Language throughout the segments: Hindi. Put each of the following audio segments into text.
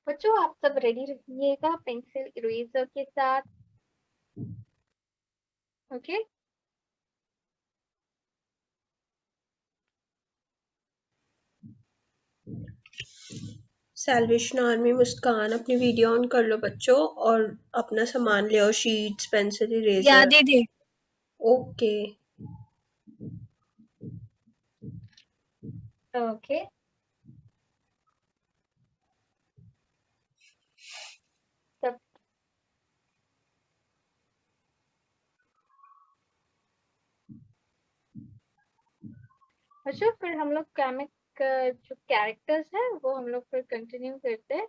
बच्चों आप सब रेडी रहिएगा पेंसिल इरेजर के साथ। ओके सैल्वेशन आर्मी मुस्कान, अपनी वीडियो ऑन कर लो बच्चों और अपना सामान ले आओ, शीट्स, पेंसिल, या इरेजर। दीदी ओके ओके सब बच्चों फिर हम लोग कॉमिक जो कैरेक्टर्स है वो हम लोग फिर कंटिन्यू करते हैं।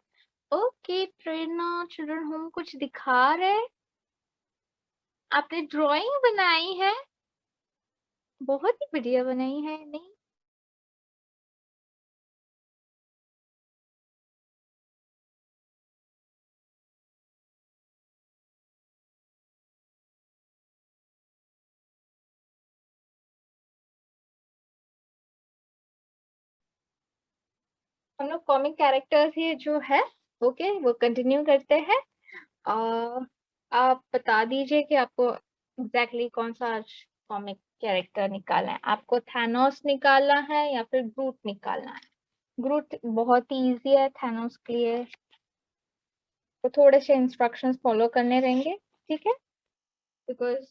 ओके प्रेरणा चिल्ड्रन होम कुछ दिखा रहे, आपने ड्राइंग बनाई है, बहुत ही बढ़िया बनाई है। नहीं हम लोग कॉमिक कैरेक्टर्स ही जो है ओके वो कंटिन्यू करते हैं। आप बता दीजिए कि आपको एग्जैक्टली कौन सा कॉमिक कैरेक्टर निकालना है। आपको थैनोस निकालना है या फिर ग्रूट निकालना है? ग्रूट बहुत ही इजी है, थैनोस के लिए तो थोड़े से इंस्ट्रक्शंस फॉलो करने रहेंगे, ठीक है? बिकॉज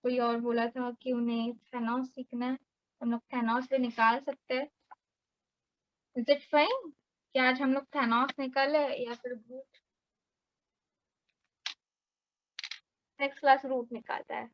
कोई और बोला था कि उन्हें थैनोस सीखना है, हम लोग थैनोस भी निकाल सकते हैं। इज इट फाइन कि आज हम लोग थैनोस निकाले या फिर ग्रूट? नेक्स्ट क्लास रूट निकालता है।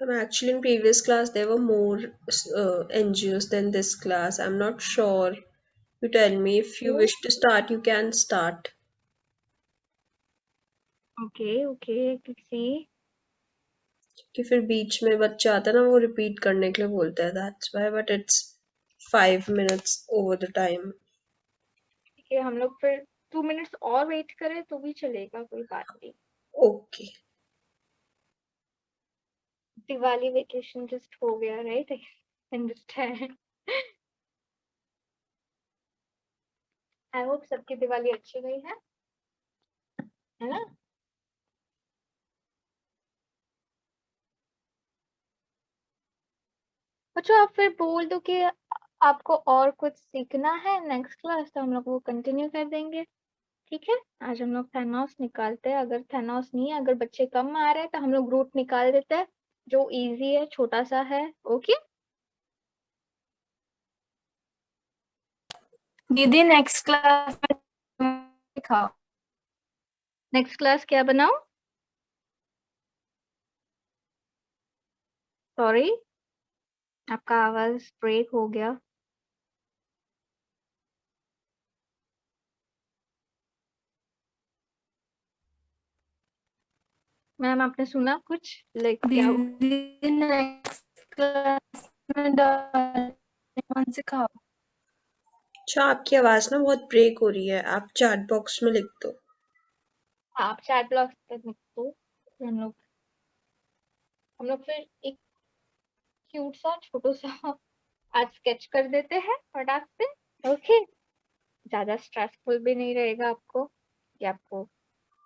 Actually, in previous class there were more NGOs than this class. I'm not sure. You tell me, if you wish to start, you can start. Okay okay किसी कि फिर बीच में बच्चा आता है ना, वो रिपीट करने के लिए बोलता है, that's why, but it's 5 minutes over the time. ठीक है, हम लोग फिर 2 मिनट्स और वेट करें तो भी चलेगा, कोई बात नहीं। Okay. दिवाली वेकेशन जस्ट हो गया, राइट? अंडरस्टैंड। आई होप सबकी दिवाली अच्छी गई है ना? बच्चों आप फिर बोल दो कि आपको और कुछ सीखना है नेक्स्ट क्लास, तो हम लोग वो कंटिन्यू कर देंगे, ठीक है? आज हम लोग थैनोस निकालते हैं। अगर थैनोस नहीं है, अगर बच्चे कम आ रहे हैं तो हम लोग रूट निकाल देते हैं, जो इजी है, छोटा सा है। ओके दीदी नेक्स्ट क्लास में दिखाओ। नेक्स्ट क्लास क्या बनाओ? सॉरी आपका आवाज ब्रेक हो गया। मैम आपने सुना कुछ? लाइक क्या हुआ? दीदी नेक्स्ट क्लास में कौन सिखाओ? अच्छा, आपकी आवाज ना बहुत ब्रेक हो रही है, आप चैट बॉक्स में लिख दो। आप चैट ब्लॉक्स पे लिख दो, हम लोग फिर एक क्यूट सा छोटू सा आज स्केच कर देते हैं फटाक से। ओके ज्यादा स्ट्रेसफुल भी नहीं रहेगा आपको कि आपको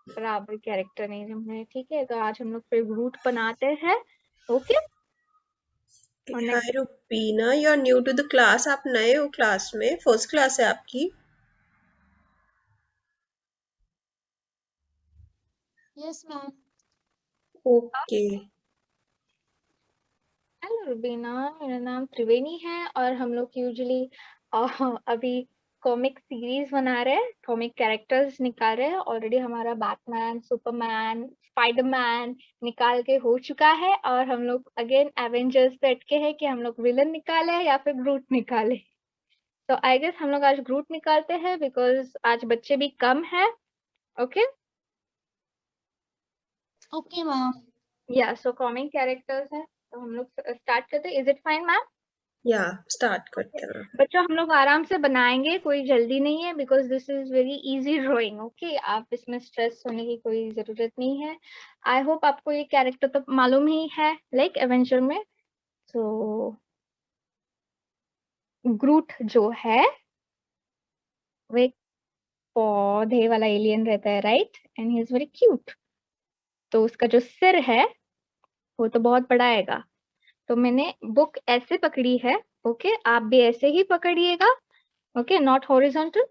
बराबर कैरेक्टर नहीं जमना है, ठीक है? तो आज हम लोग फिर रूट बनाते हैं। ओके और hi next Rubina, you are new to the class, आप नए हो क्लास में, फर्स्ट क्लास है आपकी। Yes ma'am. Okay hello Rubina, मेरा नाम त्रिवेणी है और हम लोग यूजुअली अभी कॉमिक सीरीज बना रहे हैं, कॉमिक कैरेक्टर्स निकाल रहे हैं। ऑलरेडी हमारा बैटमैन, सुपरमैन, स्पाइडरमैन निकाल के हो चुका है और हम लोग अगेन एवेंजर्स पे अटके हैं कि हम लोग विलन निकाले या फिर ग्रूट निकाले। तो आई गेस हम लोग आज ग्रूट निकालते हैं बिकॉज आज बच्चे भी कम है। Okay okay ma'am. या सो कॉमिक कैरेक्टर्स है तो हम लोग स्टार्ट करते हैं। Is it fine ma'am? या स्टार्ट करते हैं। बच्चों हम लोग आराम से बनाएंगे, कोई जल्दी नहीं है because this is very easy drawing. Okay, आप इसमें स्ट्रेस होने की कोई जरूरत नहीं है। आई होप आपको ये कैरेक्टर तो मालूम ही है लाइक एवेंजर में। तो ग्रूट जो है वो एक पौधे वाला एलियन रहता है, right? And he is very cute. तो उसका जो सिर है वो तो बहुत बड़ा आएगा। तो मैंने बुक ऐसे पकड़ी है। ओके, आप भी ऐसे ही पकड़िएगा। Okay, not horizontal.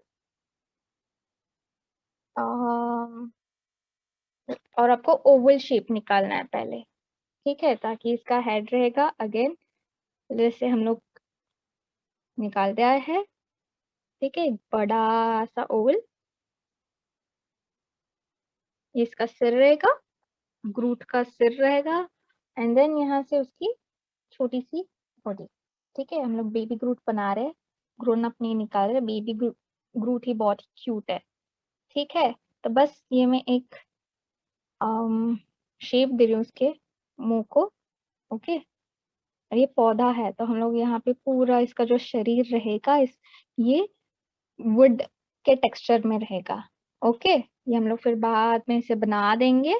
और आपको ओवल शेप निकालना है पहले, ठीक है? ताकि इसका हेड रहेगा। अगेन जैसे हम लोग निकाल दिया है, ठीक है, बड़ा सा ओवल। इसका सिर रहेगा, ग्रूट का सिर रहेगा। एंड देन यहाँ से उसकी छोटी सी बॉडी। ठीक है, हम लोग बेबी ग्रूट बना रहे हैं, ग्रोन अप नहीं निकाल रहे। बेबी ग्रूट ही बहुत क्यूट है। ठीक है, तो बस ये मैं एक शेप दे रही हूँ उसके मुंह को। ओके, और ये पौधा है तो हम लोग यहाँ पे पूरा इसका जो शरीर रहेगा ये वुड के टेक्सचर में रहेगा। ओके, ये हम लोग फिर बाद में इसे बना देंगे।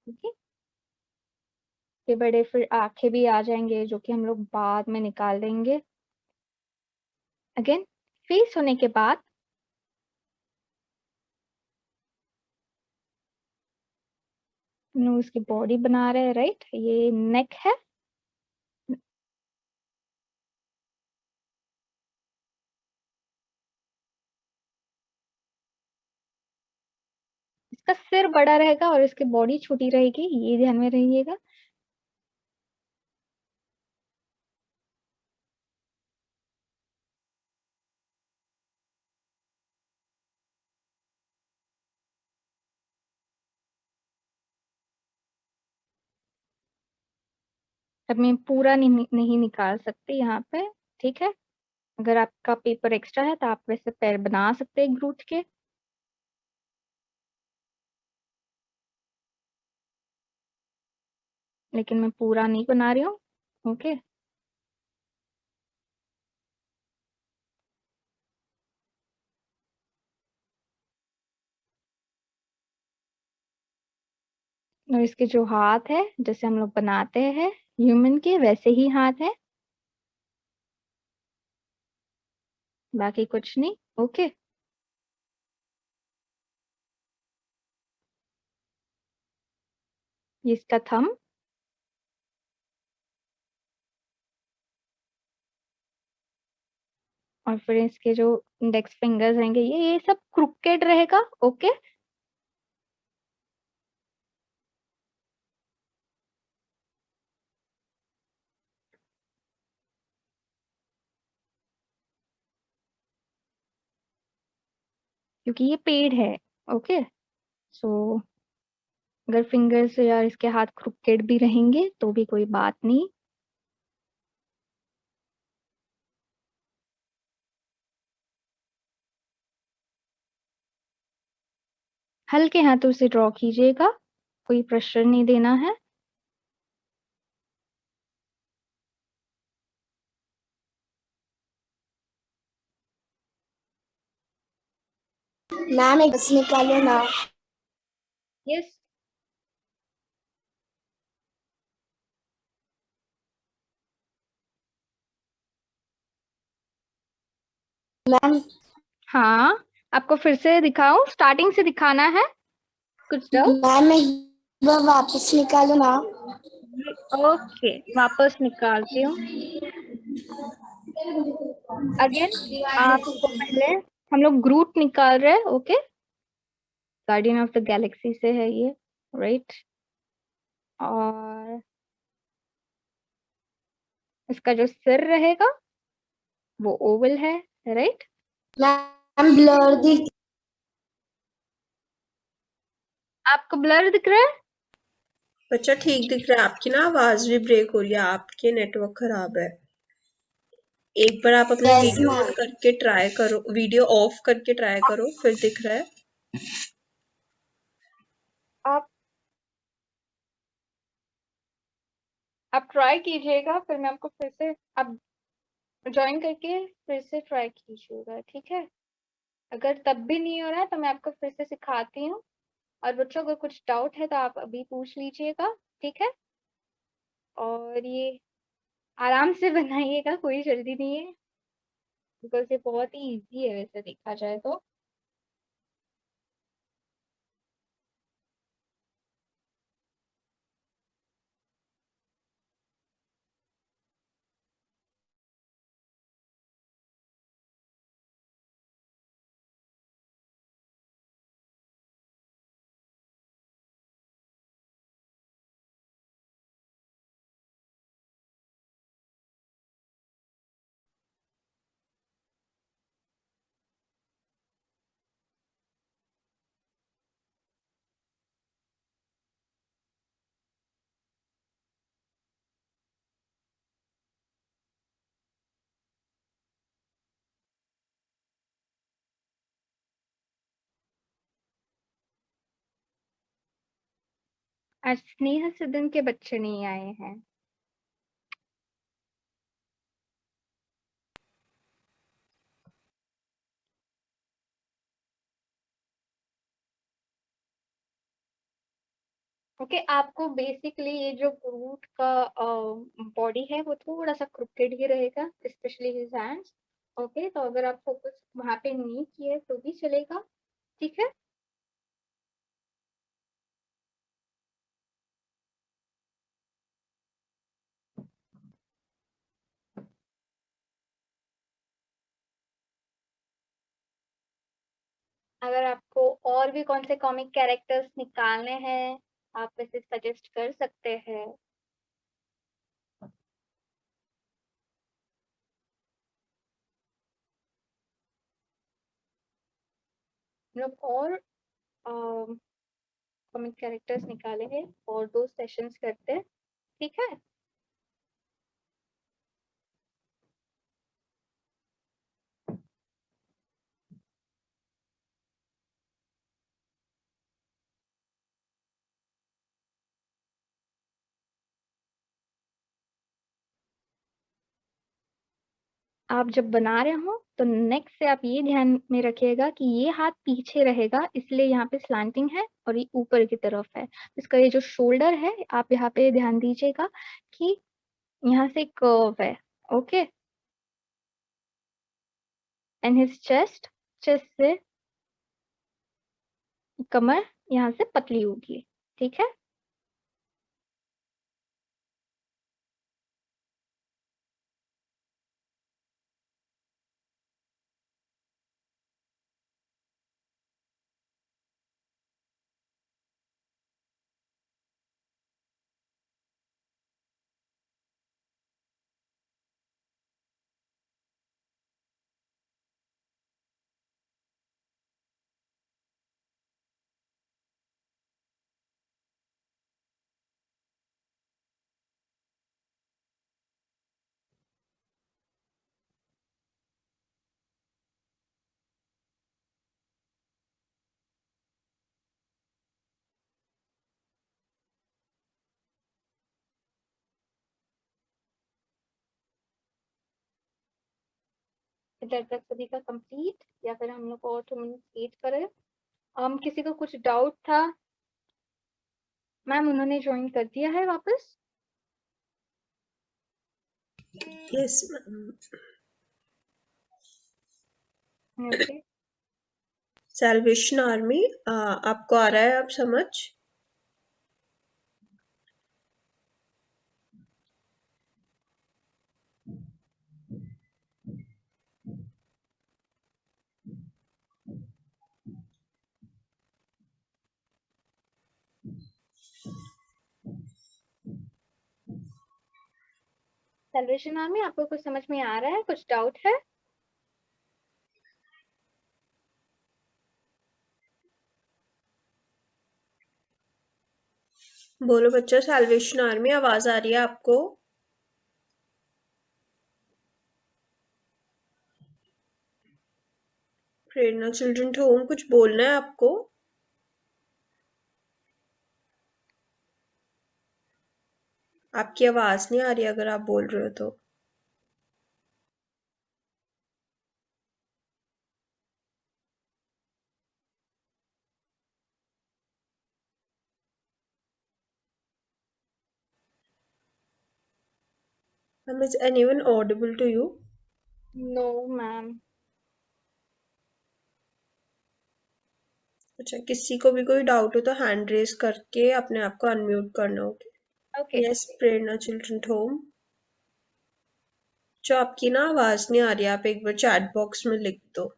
ठीक है, बड़े फिर आंखें भी आ जाएंगे जो कि हम लोग बाद में निकाल देंगे। अगेन फेस होने के बाद हम लोग इसकी बॉडी बना रहे हैं, राइट? ये नेक है। इसका सिर बड़ा रहेगा और इसकी बॉडी छोटी रहेगी, ये ध्यान में रहिएगा। अब मैं पूरा नहीं निकाल सकती यहाँ पे, ठीक है? अगर आपका पेपर एक्स्ट्रा है तो आप वैसे पैर बना सकते हैं ग्रूट के। लेकिन मैं पूरा नहीं बना रही हूँ। ओके, और इसके जो हाथ है जैसे हम लोग बनाते हैं ह्यूमन के वैसे ही हाथ है, बाकी कुछ नहीं। ओके, ये इसका थंब और फिर इसके जो इंडेक्स फिंगर्स रहेंगे ये सब क्रुकेड रहेगा। ओके, क्योंकि ये पेड़ है। ओके, सो अगर फिंगर्स या इसके हाथ क्रुकेड भी रहेंगे तो भी कोई बात नहीं। हल्के हाथों से ड्रॉ कीजिएगा, कोई प्रेशर नहीं देना है। मैम एक बस निकालो ना। यस, मैम हाँ, आपको फिर से दिखाऊं? स्टार्टिंग से दिखाना है? कुछ डाउट? मैम एक बार वापस निकालो ना। ओके, वापस निकालती हूँ। अगेन आपको पहले हम लोग ग्रूट निकाल रहे हैं। Okay, guardian of the Galaxy से है ये, राइट। और इसका जो सिर रहेगा वो ओवल है, राइट। मैम ब्लर दिख आपको ब्लर दिख रहा है? बच्चा ठीक दिख रहा है, आपकी ना आवाज भी ब्रेक हो रही है, आपके नेटवर्क खराब है। एक बार आप अपने Yes, वीडियो ऑन ma'am. करके ट्राई करो, वीडियो ऑफ करके ट्राई करो, फिर दिख रहा है। आप आप ट्राई कीजिएगा, फिर मैं आपको फिर से आप ज्वाइन करके फिर से ट्राई कीजिएगा, ठीक है। अगर तब भी नहीं हो रहा है तो मैं आपको फिर से सिखाती हूँ। और बच्चों को कुछ डाउट है तो आप अभी पूछ लीजिएगा, ठीक है। और ये आराम से बनाइएगा, कोई जल्दी नहीं है, बिकॉज ये बहुत ही इजी है वैसे देखा जाए तो। आज स्नेह सदन के बच्चे नहीं आए हैं। ओके, आपको बेसिकली ये जो ग्रूट का बॉडी है वो थोड़ा सा क्रुकेड ही रहेगा, स्पेशली हिज हैंड्स। ओके, तो अगर आप फोकस वहां पे नहीं किए तो भी चलेगा, ठीक है। अगर आपको और भी कौन से कॉमिक कैरेक्टर्स निकालने हैं आप वैसे सजेस्ट कर सकते हैं। हम लोग और कॉमिक कैरेक्टर्स निकालेंगे और 2 सेशंस करते हैं, ठीक है। आप जब बना रहे हो तो नेक्स्ट से आप ये ध्यान में रखिएगा कि ये हाथ पीछे रहेगा, इसलिए यहाँ पे स्लैंटिंग है और ये ऊपर की तरफ है। इसका ये जो शोल्डर है आप यहाँ पे ध्यान दीजिएगा कि यहाँ से कर्व है, okay. And his chest, chest से कमर यहाँ से पतली होगी, ठीक है। इधर तक सभी का कंप्लीट, या फिर हम लोग और 2 मिनट वेट करें। किसी को कुछ डाउट था? मैम उन्होंने ज्वाइन कर दिया है वापस। यस। ओके, सैल्वेशन आर्मी, आपको आ रहा है अब समझ? सैल्वेशन आर्मी, आपको कुछ समझ में आ रहा है? कुछ डाउट है? बोलो बच्चों, सैल्वेशन आर्मी आवाज आ रही है आपको? प्रेरणा चिल्ड्रन होम, कुछ बोलना है आपको? आपकी आवाज नहीं आ रही अगर आप बोल रहे हो तो। Is anyone audible to you? No ma'am. अच्छा, किसी को भी कोई डाउट हो तो हैंड रेज करके अपने आप को अनम्यूट करना होगा। ओके। यस, प्रेरणा चिल्ड्रन होम। जो आपकी ना आवाज नहीं आ रही, आप एक बार चैट बॉक्स में लिख दो।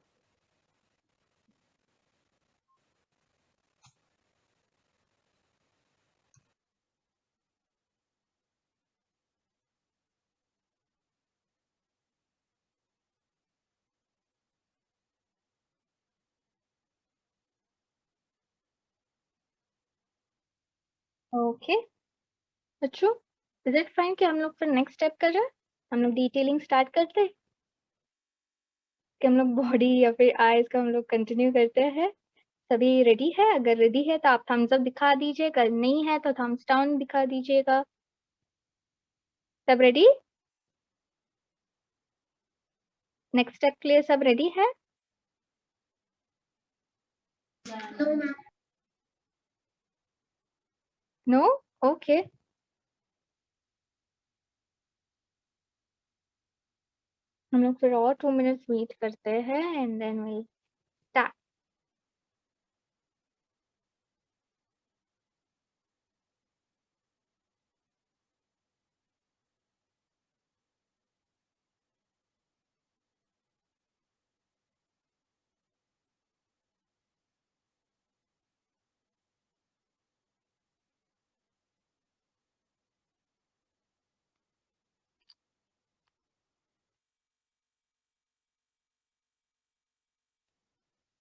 ओके बच्चों, इज इट फाइन कि हम लोग फिर नेक्स्ट स्टेप कर रहे हैं? हम लोग डिटेलिंग स्टार्ट करते हैं कि हम लोग बॉडी या फिर आईज का हम लोग कंटिन्यू करते हैं? सभी रेडी है? अगर रेडी है तो आप थम्स अप दिखा दीजिएगा, नहीं है तो थम्स डाउन दिखा दीजिएगा। सब रेडी? नेक्स्ट स्टेप के लिए सब रेडी है? नो? ओके। हम लोग फिर और 2 मिनट्स वेट करते हैं and then we start.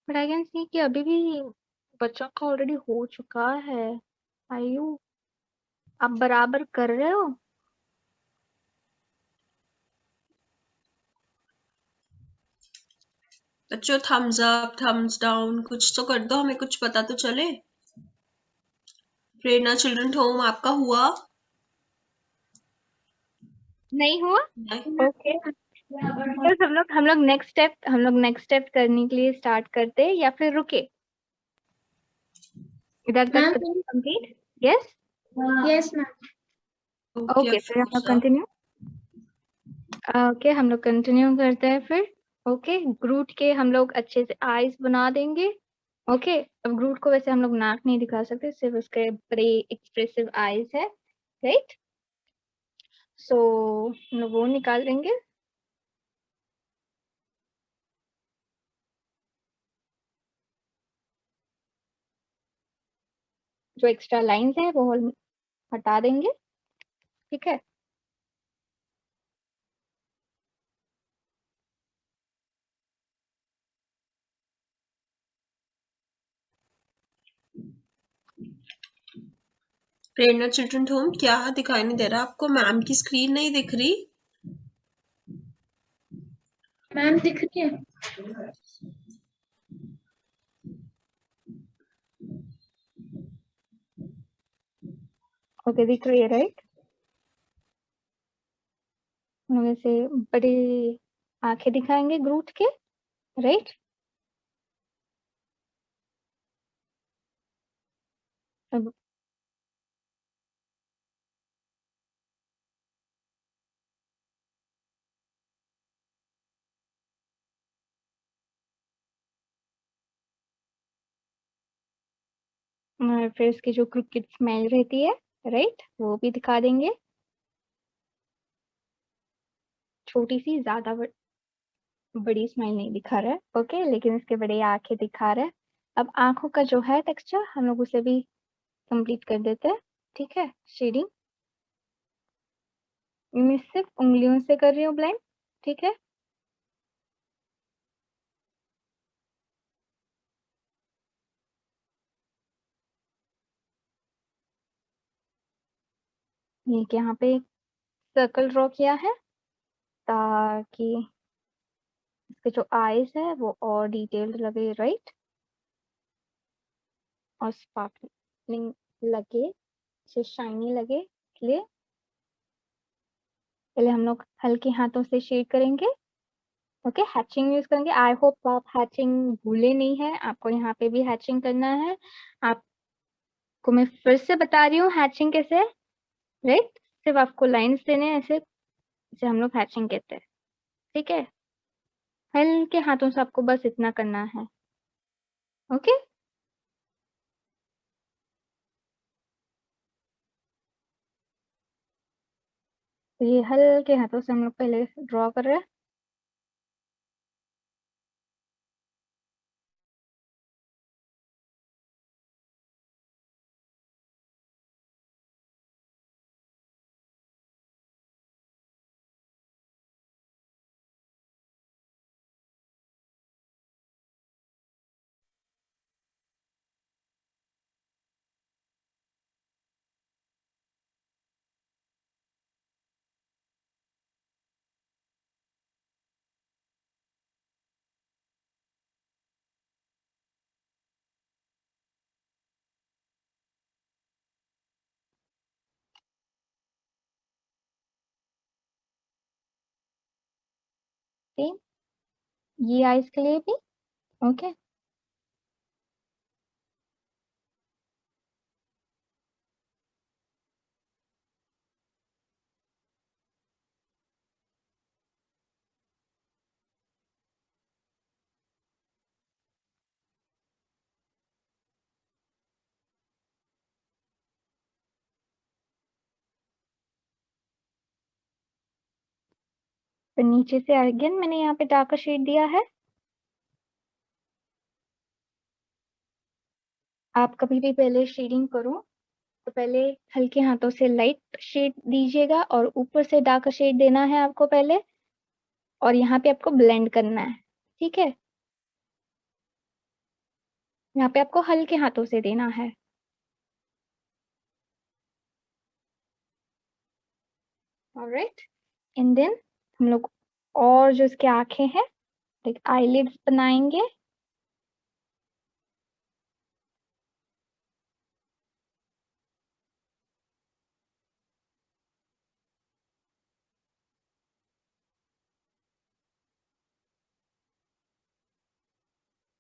But I can see कि अभी भी बच्चों का ऑलरेडी हो चुका है। आयु, आप बराबर कर रहे हो? बच्चों, थम्स अप, थम्स डाउन कुछ तो कर दो, हमें कुछ पता तो चले। प्रेरणा चिल्ड्रन होम आपका हुआ? नहीं हुआ? नहीं। ओके। तो हम लोग नेक्स्ट स्टेप करने के लिए स्टार्ट करते हैं या फिर रुके? इधर तक complete? Yes. Yes ma'am. Okay, फिर हम लोग कंटिन्यू। ओके, हम लोग कंटिन्यू करते हैं फिर। ओके, ग्रूट के हम लोग अच्छे से आईज बना देंगे। ओके, अब ग्रूट को वैसे हम लोग नाक नहीं दिखा सकते, सिर्फ उसके बड़े एक्सप्रेसिव आईज है, राइट? सो हम लोग वो निकाल देंगे। जो एक्स्ट्रा लाइंस है वो हटा देंगे, ठीक है? प्रेरणा चिल्ड्रन होम क्या दिखाई नहीं दे रहा आपको? मैम की स्क्रीन नहीं दिख रही? मैम दिख रही है। ओके, दिख रही है, राइट? हम ऐसे बड़ी आंखें दिखाएंगे ग्रूट के, राइट? अब फिर इसकी जो क्रिकेट स्मेल रहती है, राइट, वो भी दिखा देंगे। छोटी सी, ज्यादा बड़ी स्माइल नहीं दिखा रहा है, ओके, लेकिन इसके बड़े आंखें दिखा रहा है। अब आंखों का जो है टेक्सचर हम लोग उसे भी कंप्लीट कर देते हैं, ठीक है? शेडिंग मैं सिर्फ उंगलियों से कर रही हूँ ब्लेंड, ठीक है। ये यहाँ पे एक सर्कल ड्रॉ किया है ताकि इसके जो आईज है वो और डिटेल्ड लगे, राइट, और स्पार्कलिंग लगे, शाइनी लगे, इसलिए पहले हम लोग हल्के हाथों से शेड करेंगे। ओके, हैचिंग यूज करेंगे। आई होप आप हैचिंग भूले नहीं है, आपको यहाँ पे भी हैचिंग करना है। आपको मैं फिर से बता रही हूँ हैचिंग कैसे है, राइट। सिर्फ आपको लाइन्स देने हैं ऐसे, जैसे हम लोग हैचिंग कहते हैं, ठीक है। हल्के हाथों से आपको बस इतना करना है, ओके। तो ये हल्के हाथों से हम लोग पहले ड्रॉ कर रहे हैं। सेम ये आइज के लिए भी, ओके। फिर नीचे से अगेन मैंने यहाँ पे डार्कर शेड दिया है। आप कभी भी पहले शेडिंग करो तो पहले हल्के हाथों से लाइट शेड दीजिएगा और ऊपर से डार्क शेड देना है आपको पहले, और यहाँ पे आपको ब्लेंड करना है, ठीक है। यहाँ पे आपको हल्के हाथों से देना है। ऑलराइट, एंड देन हम लोग और जो इसके आंखें हैं, लाइक आईलिड्स बनाएंगे।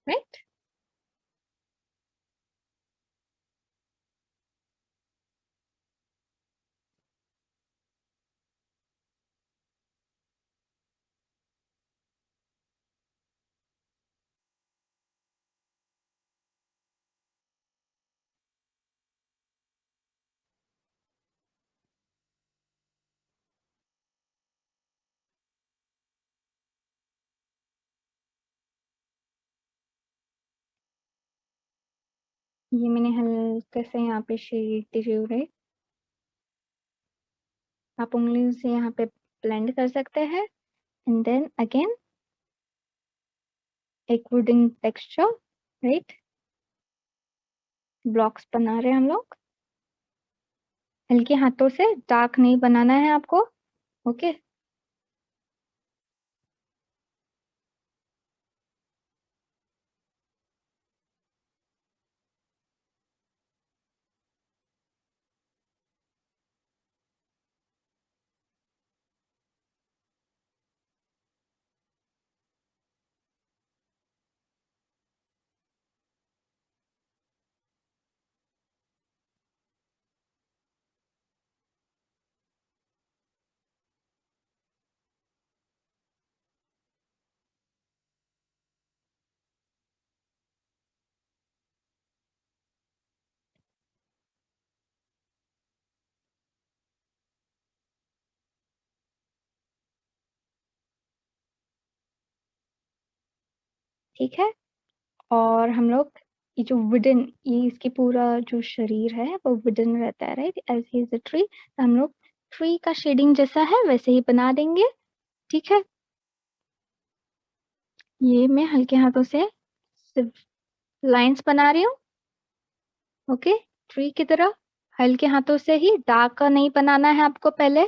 राइट, ये मैंने हल्के से यहाँ पे शेड दी हुई है। आप उंगलियों से यहाँ पे ब्लेंड कर सकते हैं, एंड देन अगेन एक वुडन टेक्सचर, राइट, ब्लॉक्स बना रहे हैं हम लोग। हल्के हाथों से, डार्क नहीं बनाना है आपको, ओके। ठीक है, और हम लोग ये जो वुडन, ये इसकी पूरा जो शरीर है वो वुडन रहता है, right, as he is a tree. हम लोग ट्री का शेडिंग जैसा है वैसे ही बना देंगे, ठीक है। ये मैं हल्के हाथों से सिर्फ लाइंस बना रही हूँ, ओके। ट्री की तरह हल्के हाथों से ही, डार्क का नहीं बनाना है आपको पहले।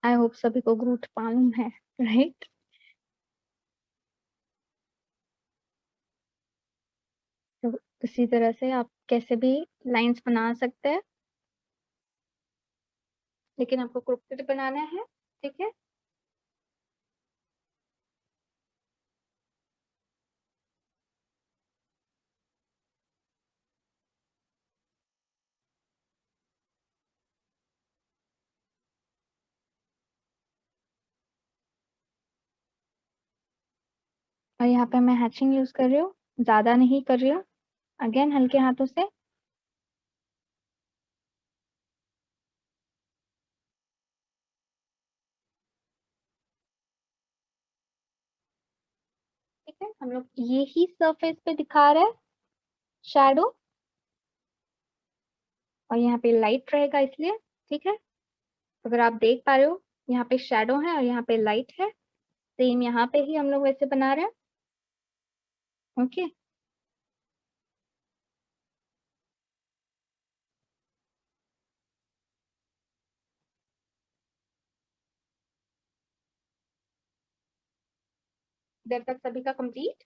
आई होप सभी को ग्रूट मालूम है, राइट। तो इसी तरह से आप कैसे भी लाइंस बना सकते हैं, लेकिन आपको क्रोकेट बनाना है, ठीक है। और यहाँ पे मैं हैचिंग यूज कर रही हूँ, ज्यादा नहीं कर रही हूँ, अगेन हल्के हाथों से। ठीक है, हम लोग यही सरफेस पे दिखा रहे हैं शैडो, और यहाँ पे लाइट रहेगा इसलिए, ठीक है। अगर आप देख पा रहे हो, यहाँ पे शैडो है और यहाँ पे लाइट है, सेम यहाँ पे ही हम लोग वैसे बना रहे हैं, ओके। इधर तक सभी का कंप्लीट।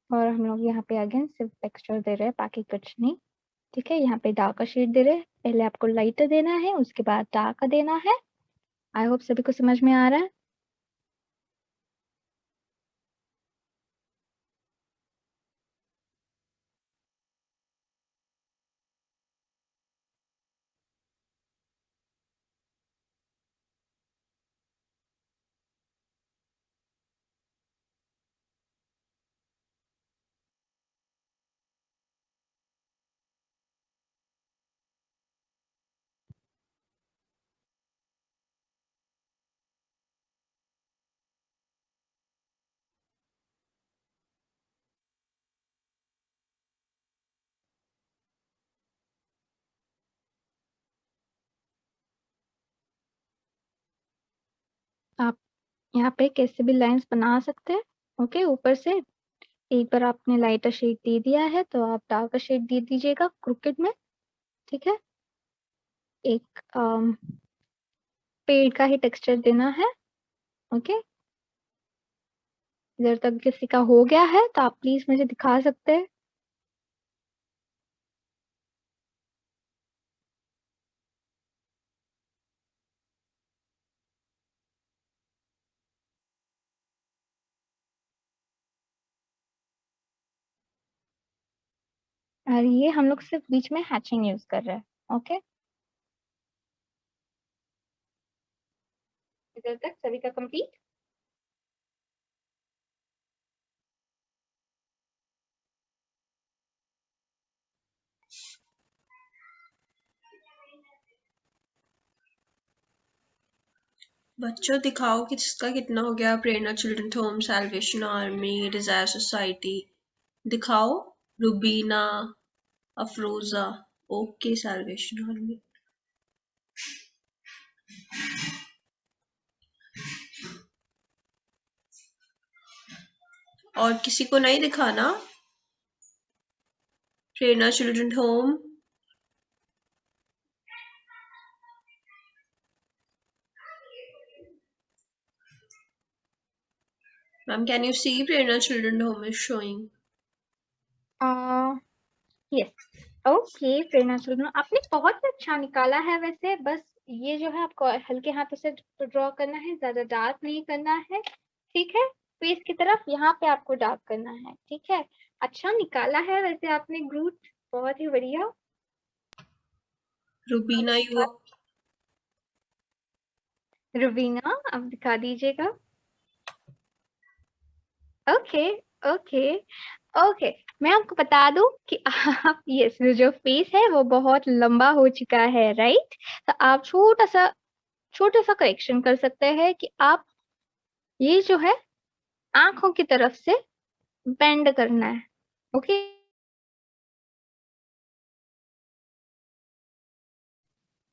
और हम लोग यहाँ पे अगेन सिर्फ टेक्सचर दे रहे हैं, बाकी कुछ नहीं, ठीक है। यहाँ पे डार्क का शेड दे रहे हैं, पहले आपको लाइट देना है, उसके बाद डार्क का देना है। आई होप सभी को समझ में आ रहा है। आप यहाँ पे कैसे भी लाइंस बना सकते हैं, ओके। ऊपर से एक बार आपने लाइटर शेड दे दिया है तो आप डार्कर शेड दे दीजिएगा क्रिकेट में, ठीक है। एक पेड़ का ही टेक्सचर देना है, ओके। इधर तक किसी का हो गया है तो आप प्लीज मुझे दिखा सकते हैं। और ये हम लोग सिर्फ बीच में हैचिंग यूज कर रहे हैं, ओके। इधर तक सभी का कंप्लीट। बच्चों दिखाओ कि जिसका कितना हो गया। Prerna Children Home, Salvation Army, Desire Society दिखाओ। Rubina, Afroza. Okay Salvation Army. और किसी को नहीं दिखाना? Prerna Children Home. Ma'am, can you see Prerna Children Home is showing? Yes okay Prerna Children आपने बहुत अच्छा निकाला है। वैसे बस ये जो है आपको हल्के हाथों से ड्रॉ करना है, ज्यादा डार्क नहीं करना है, ठीक है। फेस की तरफ यहाँ पे आपको डार्क करना है, ठीक है। अच्छा निकाला है वैसे आपने ग्रूट, बहुत ही बढ़िया। Rubina, you रुबीना आप दिखा दीजिएगा। ओके ओके ओके मैं आपको बता दूं कि आप यस जो फेस है वो बहुत लंबा हो चुका है, राइट। तो आप छोटा सा करेक्शन कर सकते हैं कि आप ये जो है आंखों की तरफ से बेंड करना है, ओके।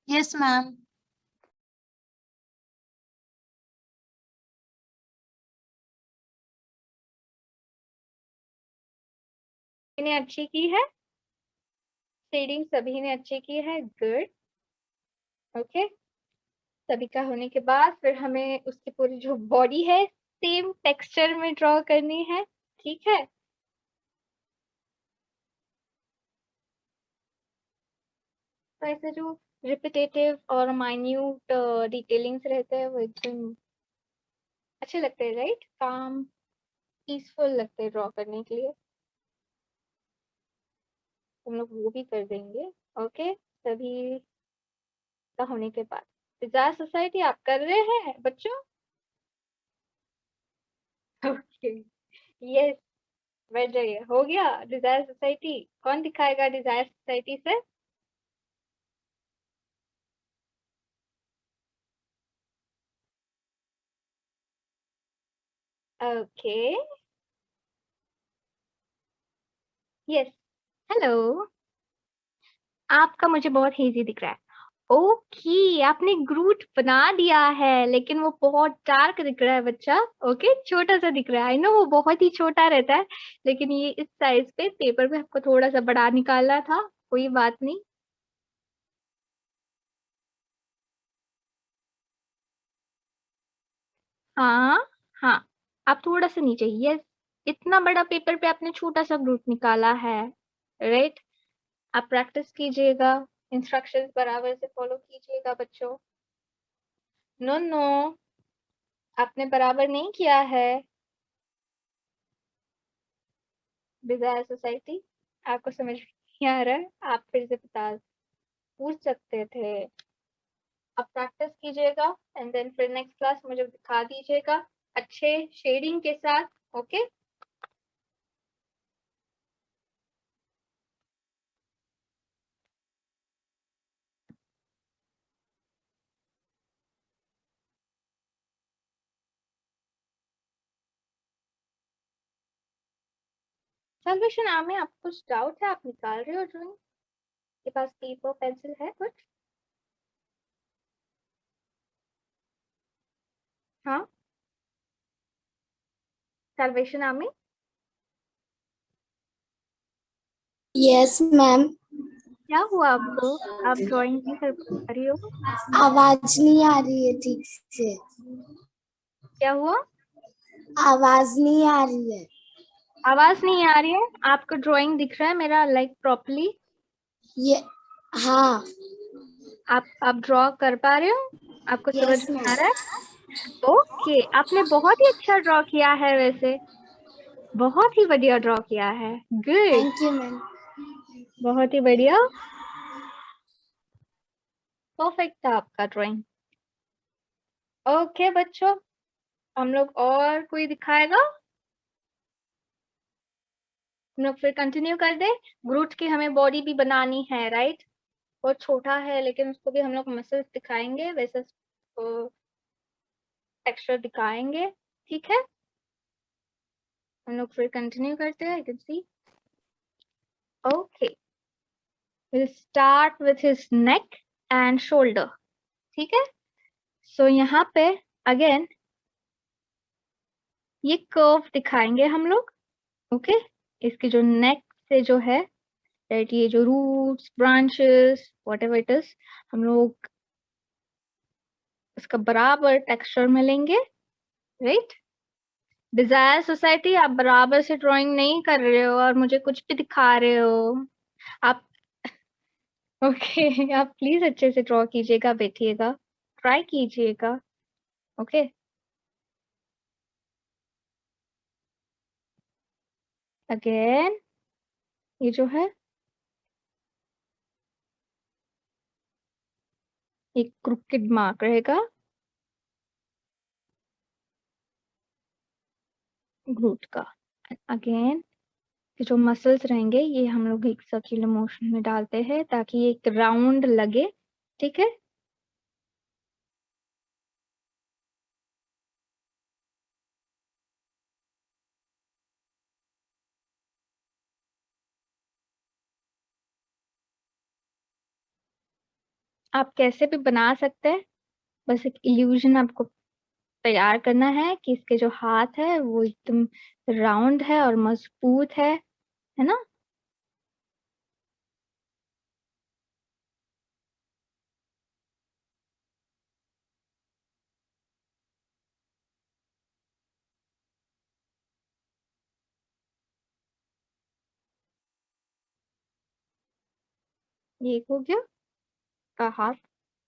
Yes, ma'am. ने अच्छी की है, शेडिंग सभी ने अच्छी की है, गुड ओके। सभी का होने के बाद फिर हमें उसकी पूरी जो बॉडी है सेम टेक्सचर में ड्रॉ करनी है, ठीक है। तो ऐसे जो रिपीटेटिव और माइन्यूट डिटेलिंग्स रहते हैं वो एकदम अच्छे लगते हैं, राइट। काम पीसफुल लगते हैं ड्रॉ करने के लिए। हम लोग वो भी कर देंगे, ओके। सभी का होने के बाद डिजायर सोसाइटी आप कर रहे हैं बच्चों? ओके यस बढ़ जाइए, हो गया डिजायर सोसाइटी। कौन दिखाएगा डिजायर सोसाइटी से? Okay yes hello. आपका मुझे बहुत हेजी दिख रहा है। ओके आपने ग्रूट बना दिया है लेकिन वो बहुत डार्क दिख रहा है बच्चा, ओके छोटा सा दिख रहा है। आई नो वो बहुत ही छोटा रहता है लेकिन ये इस साइज पे पेपर पे आपको थोड़ा सा बड़ा निकालना था, कोई बात नहीं। हाँ हाँ आप थोड़ा सा नीचे, यस। इतना बड़ा पेपर पे आपने छोटा सा ग्रूट निकाला है, राइट। आप प्रैक्टिस कीजिएगा, इंस्ट्रक्शंस बराबर से फॉलो कीजिएगा बच्चों। नो नो आपने बराबर नहीं किया है। डिजायर सोसाइटी आपको समझ नहीं आ रहा है, आप फिर से बता पूछ सकते थे। आप प्रैक्टिस कीजिएगा एंड देन फिर नेक्स्ट क्लास मुझे दिखा दीजिएगा अच्छे शेडिंग के साथ, ओके। सॉल्यूशन में आपको कुछ डाउट है? आप निकाल रहे हो ड्राइंग के पास पेपर पेंसिल है कुछ? हाँ सॉल्यूशन में यस मैम। क्या हुआ आपको? आप ड्राइंग नहीं कर पा रही हो? आवाज नहीं आ रही है ठीक से। क्या हुआ? आवाज नहीं आ रही है। आवाज नहीं आ रही है? आपको ड्राइंग दिख रहा है मेरा लाइक प्रॉपर्ली? ये हाँ। आप ड्रॉ कर पा रहे हो? आपको समझ यस में आ मैम। रहा है? ओके आपने बहुत ही अच्छा ड्रॉ किया है, वैसे बहुत ही बढ़िया ड्रॉ किया है, गुड थैंक यू मैम। बहुत ही बढ़िया, परफेक्ट था आपका ड्राइंग। ओके बच्चों हम लोग और कोई दिखाएगा? हम लोग फिर कंटिन्यू कर दे। ग्रूट की हमें बॉडी भी बनानी है, राइट। बहुत छोटा है लेकिन उसको भी हम लोग मसल्स दिखाएंगे, वैसे टेक्सचर दिखाएंगे, ठीक है। हम लोग फिर कंटिन्यू करते हैं, you can see. Okay We'll start with his neck and shoulder. ठीक है? So यहाँ पे again ये कर्व दिखाएंगे हम लोग. ओके, इसके जो नेक से जो है राइट, ये जो roots branches whatever it is, हम लोग उसका बराबर टेक्सचर में लेंगे. राइट, डिजायर सोसाइटी, आप बराबर से ड्राइंग नहीं कर रहे हो और मुझे कुछ भी दिखा रहे हो आप. ओके आप प्लीज अच्छे से ड्रॉ कीजिएगा, बैठिएगा, ट्राई कीजिएगा. ओके, अगेन ये जो है एक क्रुकेड मार्क रहेगा ग्लूट का. अगेन जो मसल्स रहेंगे ये हम लोग एक सर्कुलर मोशन में डालते हैं ताकि ये एक राउंड लगे. ठीक है, आप कैसे भी बना सकते हैं, बस एक इल्यूजन आपको तैयार करना है कि इसके जो हाथ है वो एकदम राउंड है और मजबूत है ना. ये एक हो गया का हाथ.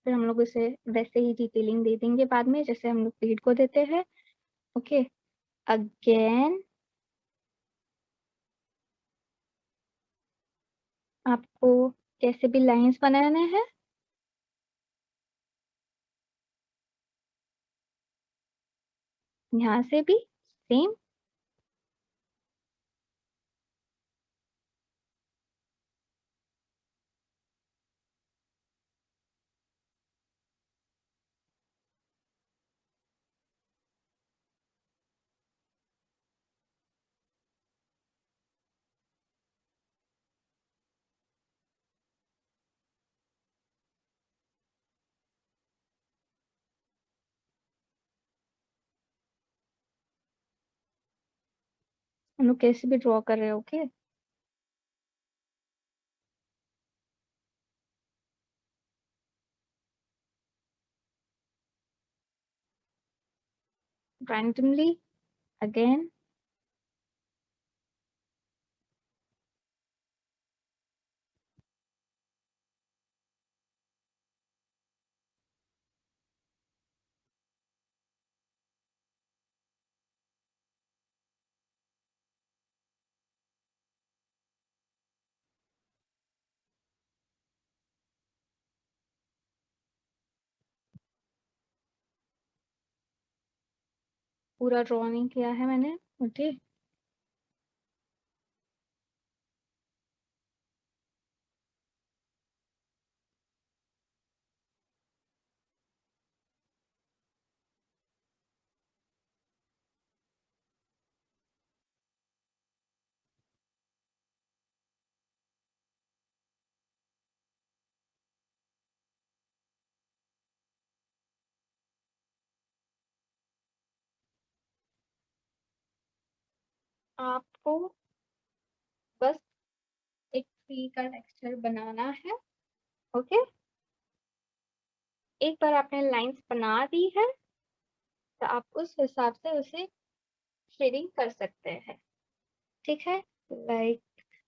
फिर हम लोग इसे वैसे ही डिटेलिंग दे देंगे बाद में जैसे हम लोग पीठ को देते हैं. ओके, अगेन आपको कैसे भी लाइंस बनाने हैं. यहाँ से भी सेम. हम लोग कैसे भी ड्रॉ कर रहे हैं. Okay, randomly again. पूरा ड्रॉ नहीं किया है मैंने. ओके, आपको बस एक ट्री का टेक्सचर बनाना है. ओके, एक बार आपने लाइंस बना दी है तो आप उस हिसाब से उसे शेडिंग कर सकते हैं. ठीक है, लाइक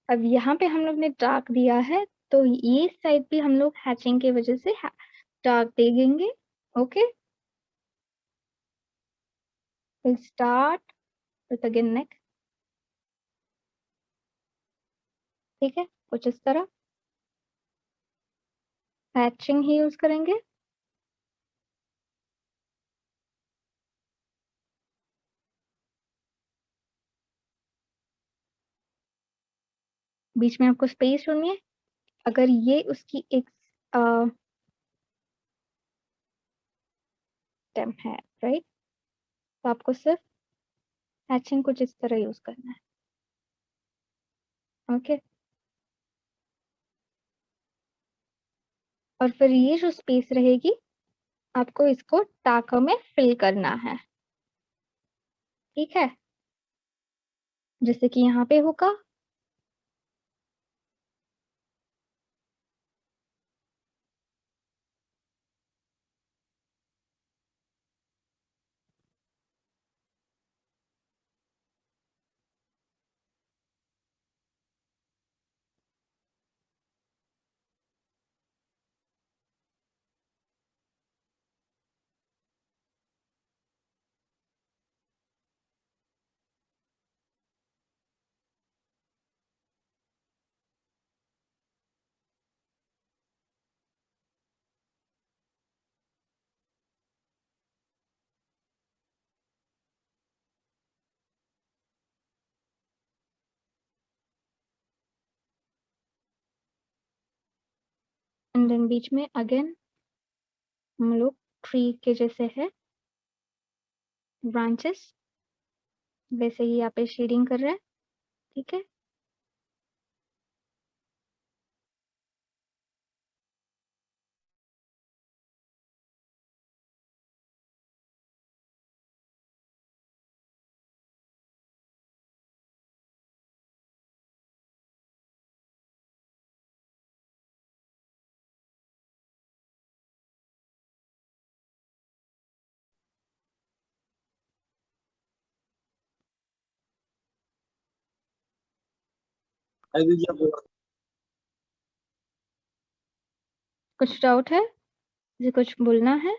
अब यहाँ पे हम लोग ने डार्क दिया है तो ये साइड भी हम लोग हैचिंग की वजह से डार्क दे देंगे. Okay, will start with again neck. ठीक है, कुछ इस तरह हैचिंग ही यूज करेंगे. बीच में आपको स्पेस चुनिए. अगर ये उसकी एक स्टेम है राइट, तो आपको सिर्फ हैचिंग कुछ इस तरह यूज करना है. ओके, और फिर ये जो स्पेस रहेगी आपको इसको टाका में फिल करना है, ठीक है? जैसे कि यहाँ पे होगा एंड देन बीच में अगेन हम लोग ट्री के जैसे है ब्रांचेस, वैसे ही यहाँ पे शेडिंग कर रहे हैं, ठीक है? कुछ डाउट है? मुझे कुछ बोलना है?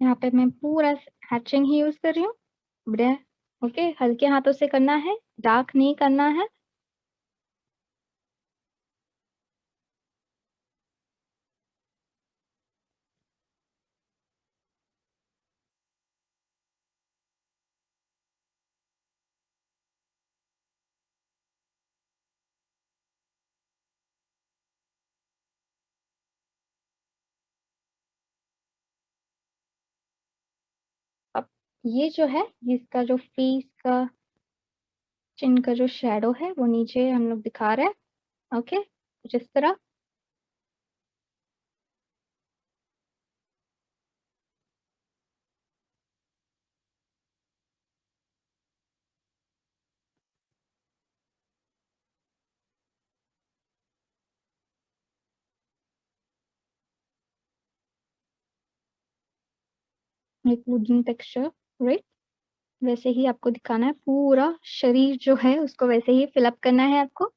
यहाँ पे मैं पूरा हैचिंग ही यूज कर रही हूँ, बढ़िया। ओके, हल्के हाथों से करना है, डार्क नहीं करना है। अब ये जो है, इसका जो फेस का चिन का जो शेडो है वो नीचे हम लोग दिखा रहे हैं, ओके, कुछ इस तरह। एक वुडन टेक्सचर, राइट? वैसे ही आपको दिखाना है, पूरा शरीर जो है उसको वैसे ही फिल अप करना है आपको।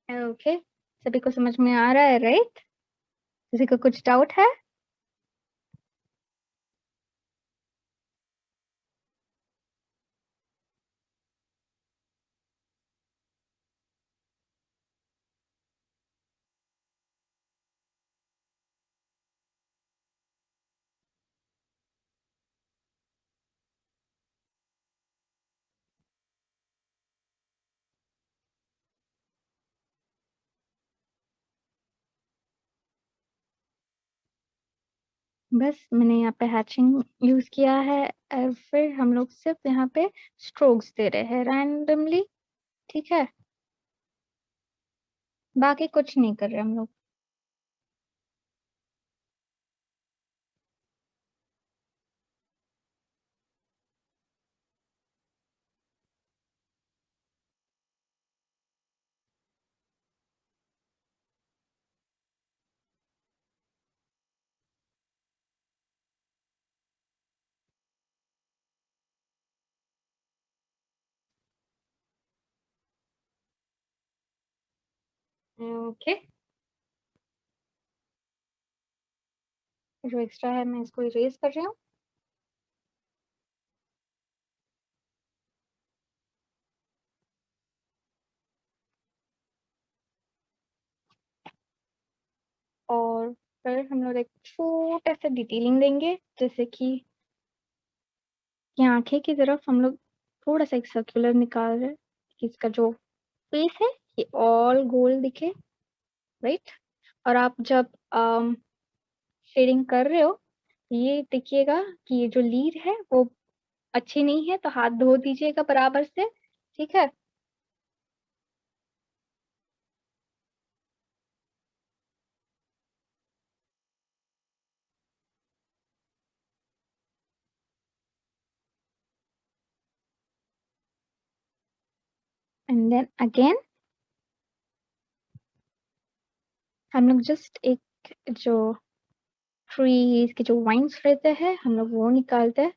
ओके, सभी को समझ में आ रहा है, राइट? किसी को कुछ डाउट है? बस मैंने यहाँ पे हैचिंग यूज किया है, और फिर हम लोग सिर्फ यहाँ पे स्ट्रोक्स दे रहे हैं रैंडमली, ठीक है? बाकी कुछ नहीं कर रहे हम लोग। ओके, जो एक्स्ट्रा है मैं इसको इरेज कर रही हूँ। और फिर हम लोग एक छोटा सा डिटेलिंग देंगे, जैसे कि आंखें की तरफ हम लोग थोड़ा सा एक सर्कुलर निकाल रहे हैं कि इसका जो फेस है ये ऑल गोल दिखे, राइट। और आप जब शेडिंग कर रहे हो ये देखिएगा कि ये जो लीड है वो अच्छी नहीं है, तो हाथ धो दीजिएगा बराबर से, ठीक है। एंड देन अगेन हम लोग जस्ट एक जो ट्रीज के जो वाइन्स रहते हैं हम लोग वो निकालते हैं।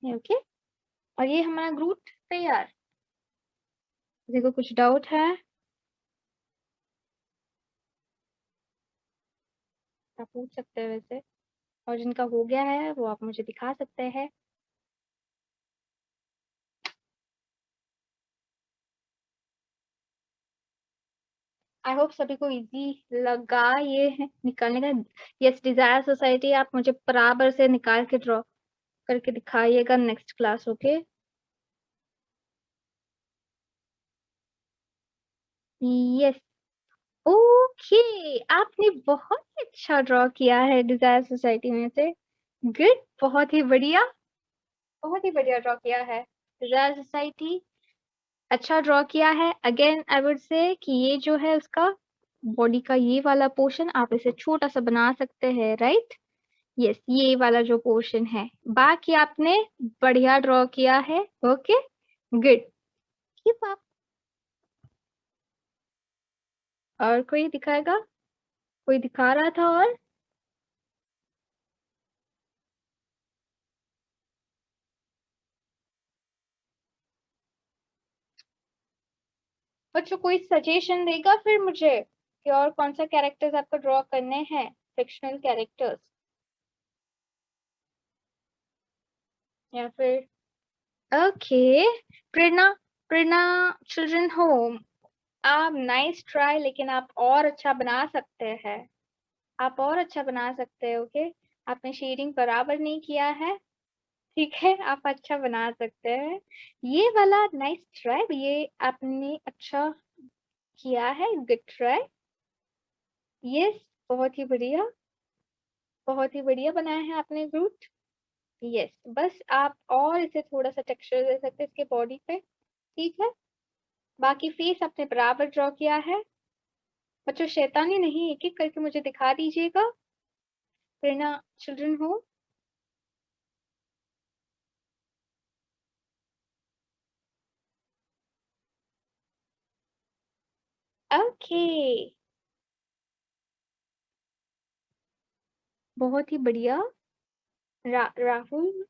ओके, और ये हमारा ग्रूट तैयार। किसी को कुछ डाउट है आप पूछ सकते हैं वैसे, और जिनका हो गया है वो आप मुझे दिखा सकते हैं। आई होप सभी को इजी लगा ये निकालने का। यस, डिजायर सोसाइटी आप मुझे बराबर से निकाल के ड्रॉ करके दिखाइएगा next class, okay. Yes, okay, आपने बहुत ही अच्छा ड्रॉ किया है डिजायर सोसाइटी में से। गुड, बहुत ही बढ़िया, बहुत ही बढ़िया ड्रॉ किया है डिजायर सोसाइटी, अच्छा ड्रॉ किया है। अगेन आई वुड से कि ये जो है उसका बॉडी का ये वाला पोर्शन आप इसे छोटा सा बना सकते हैं, राइट। यस, ये वाला जो पोर्शन है, बाकी आपने बढ़िया ड्रॉ किया है, ओके गुड। Keep up. और कोई दिखाएगा, कोई दिखा रहा था और बच्चों कोई सजेशन देगा फिर मुझे कि और कौन सा कैरेक्टर्स आपको ड्रॉ करने हैं, फिक्शनल कैरेक्टर्स, या फिर ओके। प्रेरणा, प्रेरणा चिल्ड्रन होम, आप नाइस ट्राई, लेकिन आप और अच्छा बना सकते हैं, आप और अच्छा बना सकते हैं, ओके। आपने शेडिंग बराबर नहीं किया है, ठीक है, आप अच्छा बना सकते हैं। ये वाला नाइस ट्राई, ये आपने अच्छा किया है, गुड ट्राई। यस, बहुत ही बढ़िया, बहुत ही बढ़िया बनाया है आपने रूट। यस, बस आप और इसे थोड़ा सा टेक्सचर दे सकते हैं इसके बॉडी पे, ठीक है। बाकी फेस आपने बराबर ड्रॉ किया है। बच्चों शैतानी नहीं, एक एक करके मुझे दिखा दीजिएगा। प्रेरणा चिल्ड्रन हो, ओके, बहुत ही बढ़िया। राहुल,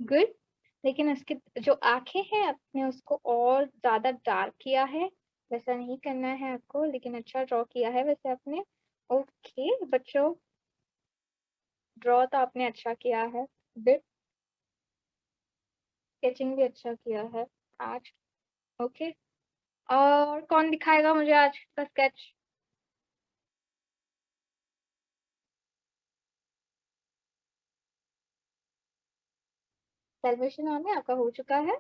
गुड। लेकिन उसके जो आंखें हैं आपने उसको और ज्यादा डार्क किया है, वैसा नहीं करना है आपको, लेकिन अच्छा ड्रॉ किया है वैसे आपने। ओके बच्चों, ड्रॉ तो आपने अच्छा किया है, गुड। स्केचिंग भी अच्छा किया है आज, ओके। और कौन दिखाएगा मुझे आज का स्केच? सेलिब्रेशन ऑन है आपका, हो चुका है।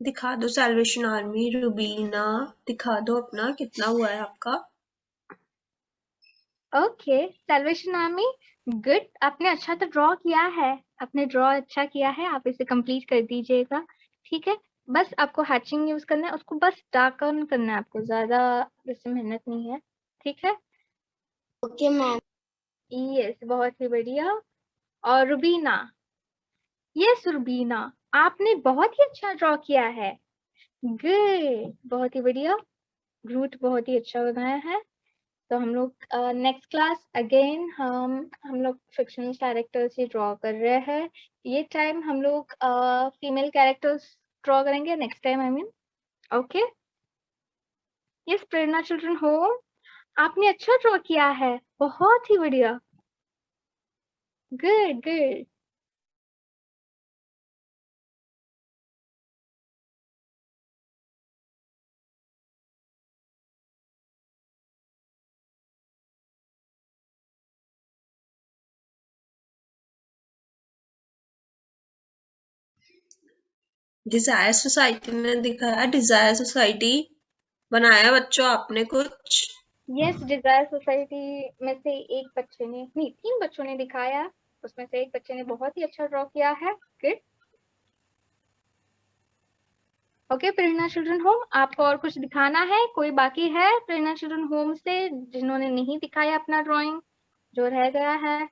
दिखा दो सैल्वेशन आर्मी, रुबीना दिखा दो अपना कितना हुआ है आपका। Okay, Salvation army, good. आपने अच्छा तो ड्रॉ किया है, आपने ड्रॉ अच्छा किया है, आप इसे कंप्लीट कर दीजिएगा, ठीक है। बस आपको हैचिंग यूज करना है, उसको बस डार्कन करना है आपको, ज्यादा इससे मेहनत नहीं है, ठीक है। Okay ma'am. यस, बहुत ही बढ़िया। और रुबीना, यस रुबीना, आपने बहुत ही अच्छा ड्रॉ किया है, गुड, बहुत ही बढ़िया। ग्रूट बहुत ही अच्छा बनाया है। तो हम लोग नेक्स्ट क्लास अगेन हम लोग फिक्शनल कैरेक्टर्स ही ड्रॉ कर रहे हैं। ये टाइम हम लोग फीमेल कैरेक्टर्स ड्रॉ करेंगे next time, I mean. Okay, yes Prerna Children home, आपने अच्छा ड्रॉ किया है, बहुत ही बढ़िया, गुड गुड। डिजायर सोसाइटी ने दिखाया, डिजायर सोसाइटी बनाया बच्चों आपने कुछ? यस, डिजायर सोसाइटी में से एक बच्चे ने, नहीं 3 बच्चों ने दिखाया, उसमें से एक बच्चे ने बहुत ही अच्छा ड्रॉ किया है, good. Okay, Prerna Children home, आपको और कुछ दिखाना है? कोई बाकी है प्रेरणा चिल्ड्रन होम से जिन्होंने नहीं दिखाया अपना ड्राइंग, जो रह गया है?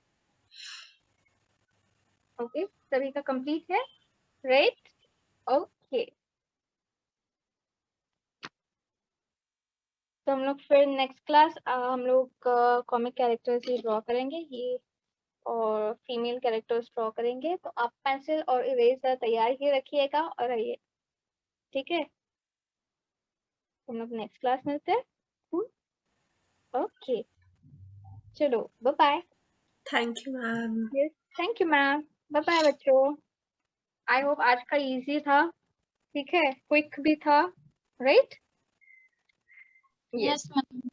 ओके, सभी का कंप्लीट है, राइट? ओके, तो हम लोग फिर नेक्स्ट क्लास हम लोग कॉमिक कैरेक्टर्स ही ड्रॉ करेंगे, ये और फीमेल कैरेक्टर्स ड्रॉ करेंगे। तो आप पेंसिल और इरेजर तैयार ही रखिएगा और आइए, ठीक है। हम लोग नेक्स्ट क्लास मिलते हैं। ओके, चलो bye bye. Thank you ma'am. Yes, thank you ma'am, bye bye बच्चों। आई होप आज का इजी था, ठीक है, क्विक भी था, राइट? Yes, ma'am.